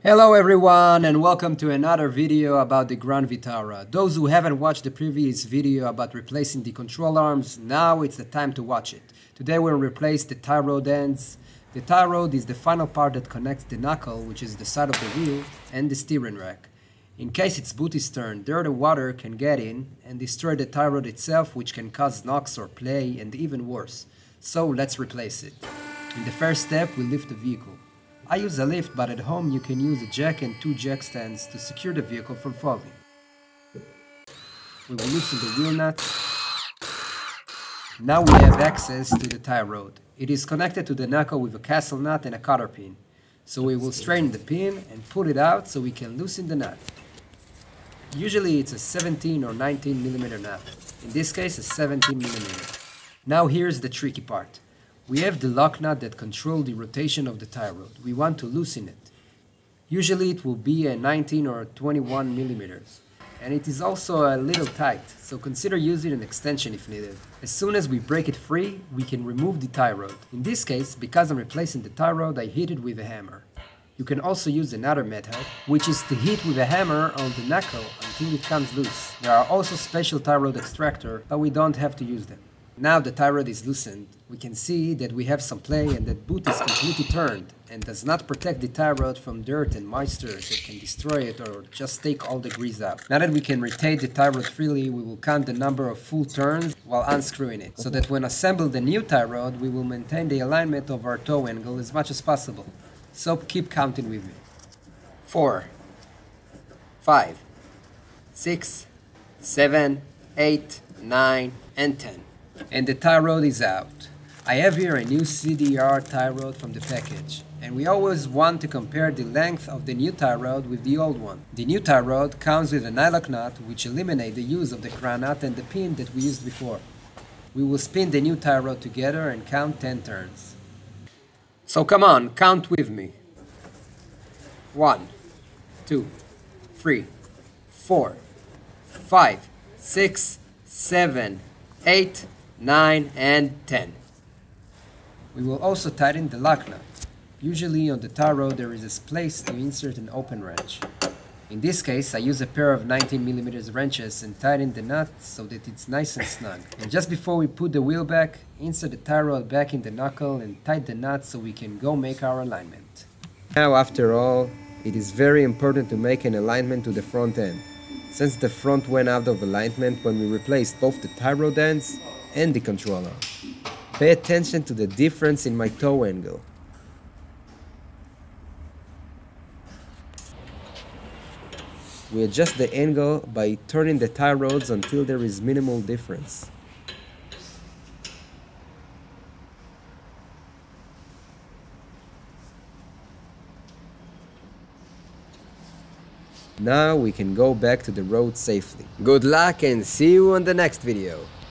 Hello everyone and welcome to another video about the Grand Vitara. Those who haven't watched the previous video about replacing the control arms, now it's the time to watch it. Today we'll replace the tie rod ends. The tie rod is the final part that connects the knuckle, which is the side of the wheel, and the steering rack. In case its boot is turned, dirt or water can get in and destroy the tie rod itself, which can cause knocks or play and even worse. So let's replace it. In the first step, we lift the vehicle. I use a lift, but at home you can use a jack and two jack stands to secure the vehicle from falling. We will loosen the wheel nuts. Now we have access to the tie rod. It is connected to the knuckle with a castle nut and a cotter pin. So we will straighten the pin and pull it out so we can loosen the nut. Usually it's a 17 or 19 millimeter nut. In this case a 17 millimeter. Now here's the tricky part. We have the lock nut that controls the rotation of the tie rod. We want to loosen it. Usually it will be a 19 or 21 millimeters. And it is also a little tight, so consider using an extension if needed. As soon as we break it free, we can remove the tie rod. In this case, because I'm replacing the tie rod, I hit it with a hammer. You can also use another method, which is to hit with a hammer on the knuckle until it comes loose. There are also special tie rod extractors, but we don't have to use them. Now the tie rod is loosened, we can see that we have some play and that boot is completely turned and does not protect the tie rod from dirt and moisture that can destroy it or just take all the grease out. Now that we can rotate the tie rod freely, we will count the number of full turns while unscrewing it, so that when assemble the new tie rod, we will maintain the alignment of our toe angle as much as possible. So keep counting with me. 4, 5, 6, 7, 8, 9, and 10. And the tie rod is out. I have here a new CDR tie rod from the package, and we always want to compare the length of the new tie rod with the old one. The new tie rod comes with a nylock nut, which eliminates the use of the crown nut and the pin that we used before. We will spin the new tie rod together and count 10 turns. So come on, count with me. 1, 2, 3, 4, 5, 6, 7, 8, 9, and 10. We will also tighten the lock nut. Usually on the tie rod there is a place to insert an open wrench. In this case I use a pair of 19 mm wrenches and tighten the nut so that it's nice and snug. And just before we put the wheel back, insert the tie rod back in the knuckle and tighten the nut so we can go make our alignment. Now after all, it is very important to make an alignment to the front end, since the front went out of alignment when we replaced both the tie rod ends and the controller. Pay attention to the difference in my toe angle. We adjust the angle by turning the tie rods until there is minimal difference. Now we can go back to the road safely. Good luck and see you on the next video.